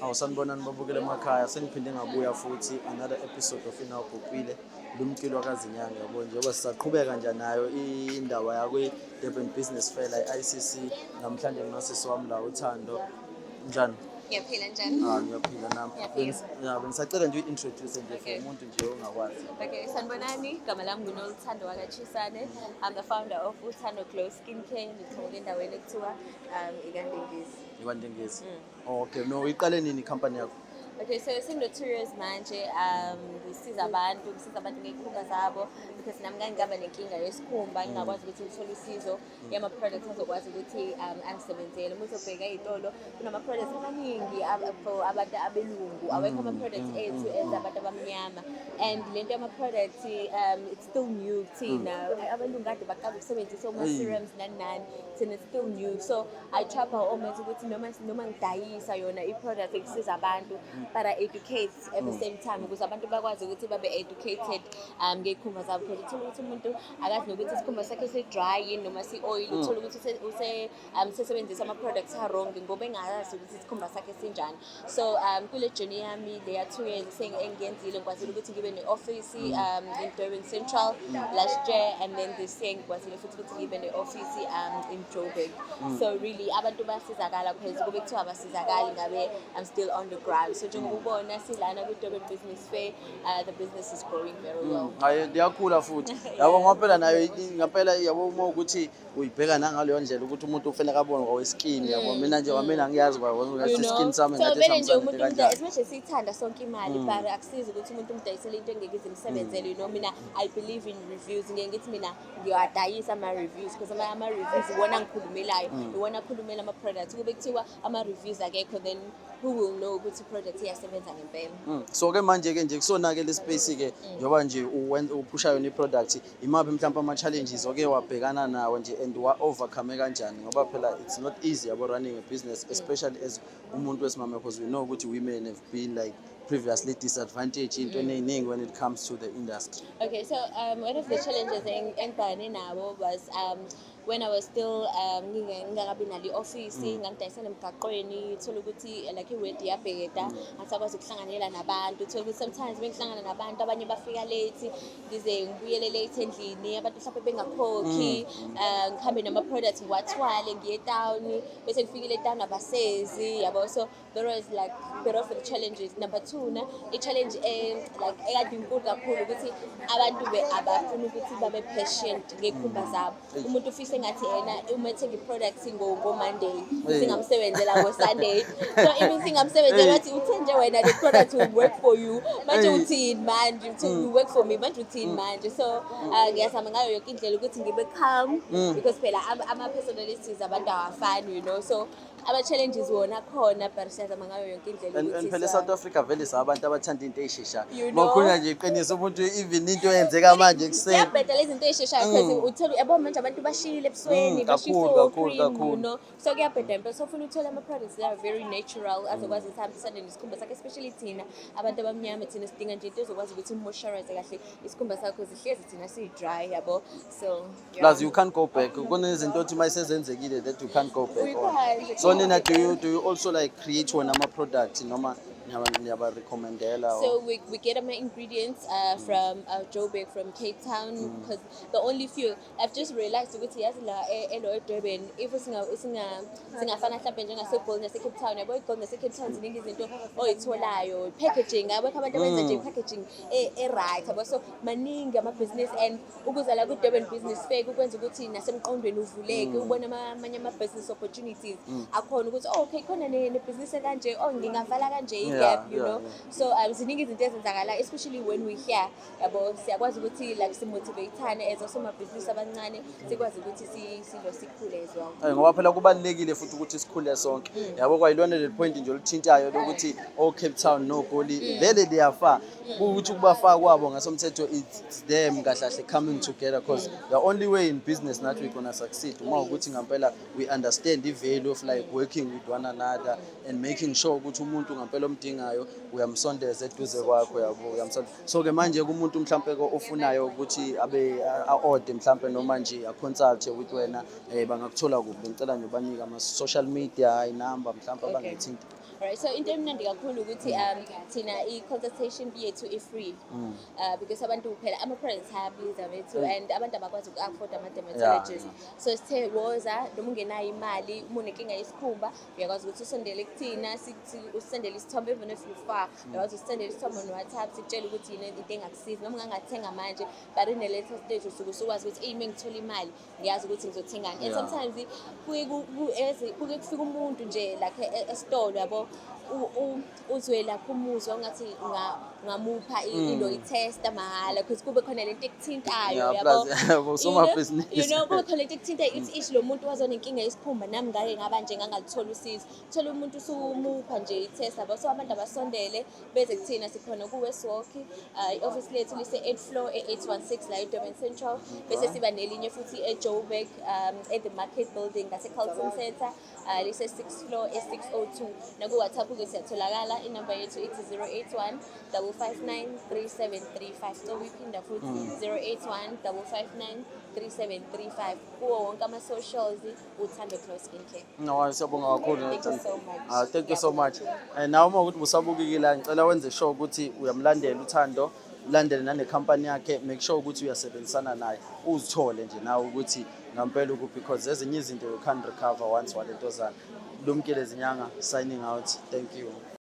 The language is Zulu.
Awusanibonani babukele emakhaya, sengiphinde ngabuya futhi another episode of Inawubhubhile lumcilo kaZinyanga yabo. Njengoba sisaqhubeka nje nayo indaba yakwi-Durban Business Fair la i-ICC. Namhlanje nginosisi wami la uThando. Njani? Ngiyaphila njani? Ngiyaphila nami. Bengisacela nje uyi-introduce nje for umuntu nje ongakwazi. Okay, sanibonani, igama lami nguNoluthando Chisane. I'm the founder of UThando Glow Skincare. Ngithola endaweni ekuthiwa iKandengezi. iKandengezi. Okay, no, iqale nini company yakho? Okay, so sino-2 years manje. Ngisiza abantu ngey'khumba zabo because nami ngangaba nenkinga yesikhumba ngingakwazi ukuthi ngithole usizo yama-products azokwazi ukuthi angisebenzele. Uma uzobheka ey'tolo kunama-products amaningi for abantu abelungu, awekho ama-products ethu as abantu abamnyama, and lento yama-products it's still new kuthina. Abelungu kade baqala ukusebenzisa oma-serums nani thina it's still new, so I try almost ukuthi noma ngidayisa yona i-product ekusiza abantu but I-educate at the same time ukuze abantu bakwazi ukuthi babe educated ngey'khumba zabo, because uthola ukuthi umuntu akazi nokuthi isikhumba sakhe si-dry noma si-oil, uthola ukuthi usesebenzisa ama-products a-wrong ngoba engayazi ukuthi isikhumba sakhe sinjani. So kule journey yami leya 2 years engiyenzile, ngikwazile ukuthi ngibe ne-office in Durban Central last year, and then this year ngikwazile futhi ukuthi ngibe ne-office in Joburg. So really abantu basizakala because kube kuthiwa abasizakali ngabe I'm still on the ground. So njengokubona silana kwi-Durban Business Fair, the business is growing very well. Hayi liyakhula futhi. Yabo ngaphela nayo ngaphela yabo uma ukuthi uyibheka nangaleyo ndlela ukuthi umuntu ufanele kabone ngoweskin yabo. Mina nje wamina ngiyazi ngathi skin sami ngathi vele nje umuntu especially sithanda sonke imali, but akusizi ukuthi umuntu umdayisele into engeke izimsebenzele. You know, mina I believe in reviews. Ngithi mina ngiyawadayisa ama-reviews because ama-reviews iwona ngikhulumelayo, iwona akhulumela ama-products. Kube kuthiwa ama-reviews akekho, then who will know ukuthi i-product iyasebenza ngempela. So ke manje ke nje kusona ke le space ke njoba nje uphusha yona i-product, imaphi mhlawumbe ama-challenges oke wabhekana nawo nje and wa-overcome kanjani ngoba phela it's not easy about running a business, especially as umuntu wesimame, because we know ukuthi women have been like previously disadvantaged into eningi when it comes to the industry. Okay, so one of the challenges engibhekane nabo was when I was still ngingakabi nale office, ngangidayisela emgaqweni, thola ukuthi like i-word yabheda, ngasakwazi ukuhlanganela nabantu. Thola ukuthi sometimes bengihlangana nabantu abanye bafika late, ngize ngibuyele late endlini, abantu mhlawumbe bengakhokhi, ngihambe nama-products ngiwathwale ngiye town, bese ngifikile town abasezi yabo. So there was like bit of the challenges. Number 2 i-challenge like ekade inkulu kakhulu ukuthi abantu abafuna ukuthi babe patient ngey'khumba zabo. Umuntu ufise ngathi yena uma ethenga i-products ngo-Monday singamsebenzela ngo-Sunday, so even singamsebenzela wathi uthe nje wena the product will work for you, manje uthini manje, will work for me manje uthini manje. So ngiyazama ngayo yonke indlela ukuthi ngibe calm because phela ama-personalities abantu awafani, you know, so ama-challenges wona khona, but siyazama ngayo yonke indlela ukuthi and phela South Africa vele sabantu abathanda into ey'sheshayo. Makhona nje iqiniso umuntu even into eyenzeka manje kuseni siyabheda lezi zinto ey'sheshayo because uthola yabo manje abantu bashile ebusweni, bashisa cream, you know, so kuyabheda impela. So ufuna uthole ama-products that are very natural azokwazi ukuthi ahambisane nesikhumba sakhe, especially thina abantu abamnyama. Thina sidinga nje into ezokwazi ukuthi moisturize kahle isikhumba sakho, zihlezi thina si-dry yabo. So plus you can't go back. Kunezinto othi mayisezenzekile that you can't go back on. So nina do you also like create wona ama-products noma niyabarecommendela? So we get my ingredients from Joburg, from Cape Town, because the only few I've just realized ukuthi yazi la Durban if singafana mhlawumbe njengaseGold nase-Cape Town, yabo iGold nase-Cape Town ziningi izinto oyitholayo, packaging abekho abantu abenza nje packaging right yabo. So maningi ama-business, and ukuza la ku-Durban Business Fair kukwenza ukuthi nasemqondweni uvuleke, ubone amanye ama-business opportunities akhona ukuthi okay khona ne-business kanje, ngingavala kanje gap, you know. So ziningi izinto ezenzakala, especially when we here yabo, siyakwazi ukuthi like simotivatane as osomabhizinisi abancane, sikwazi ukuthi sikhule as well. Ngoba phela kubalulekile futhi ukuthi sikhule sonke yabo. Kwayilona le point nje oluthintayo lokuthi Cape Town noGoli vele liyafa, ukuthi kubafaka kwabo ngasomthetho it's them kahle coming together, because the only way in business that we gonna succeed uma ukuthi ngampela we understand the value of like working with one another and making sure ukuthi umuntu ngampela omdingayo uyamsondeza eduze kwakho yabo, uyamsondeza. So ke manje kumuntu mhlawumbe ofunayo ukuthi abe order mhlawumbe noma nje a-consult with wena, bangakuthola kuphi? Ngicela nje banika ama-social media, inamba mhlawumbe abangayithinta. Alright, so into emnandi kakhulu ukuthi thina i-consultation yethu i-free because abantu phela ama-products ayabiza bethu and abantu abakwazi uku-afford ama-dermatologist. So sithe woza noma ungenayo imali uma unenkinga yesikhumba uyakwazi ukuthi usondele kuthina usendele isithombe even if you far uyakwazi usendele isithombe on WhatsApp sikutshela ukuthi yini into engakusiza noma ungangathenga manje but in the later stage usuke usukwazi ukuthi uma ngithola imali ngiyazi ukuthi ngizothengani. And sometimes kuke kufika umuntu nje like esitolo yabo uzwe lapho umuzwa ungathi ngamupha into i-test mahhala because kube khona lento ekuthintayo yabo somabhizinisi you know kube khona lento ekuthintayo ithi lo muntu wazonenkinga yesikhumba nami ngake ngaba nje ngangalithola usizo thola umuntu usumupha nje i-test yabo. So abantu abasondele beze kuthina sikhona ku-West Walk i-office lethu lise 8th floor e816 la eDurban Central bese siba nelinye futhi eJoburg at the Market Building ngase-Carlton Center lise 6th floor e602 naku-WhatsApp ke siyatholakala inamba yethu ithi 081 559 3735 so wiphinda futhi 081 559 3735 kuwo wonke ama-socials uthando Glow Skincare. No, siyabonga kakhulu. Thank you so much. Thank you so much. Nawe uma ukuthi busabukile ngicela wenze sure ukuthi uyamlandela uThando ulandele nane-company yakhe make sure ukuthi uyasebenzisana naye uzithole nje nawe ukuthi ngampela ukuphi because ezinye izinto you can't recover once walentozana. Lumkile Zinyanga signing out. Thank you.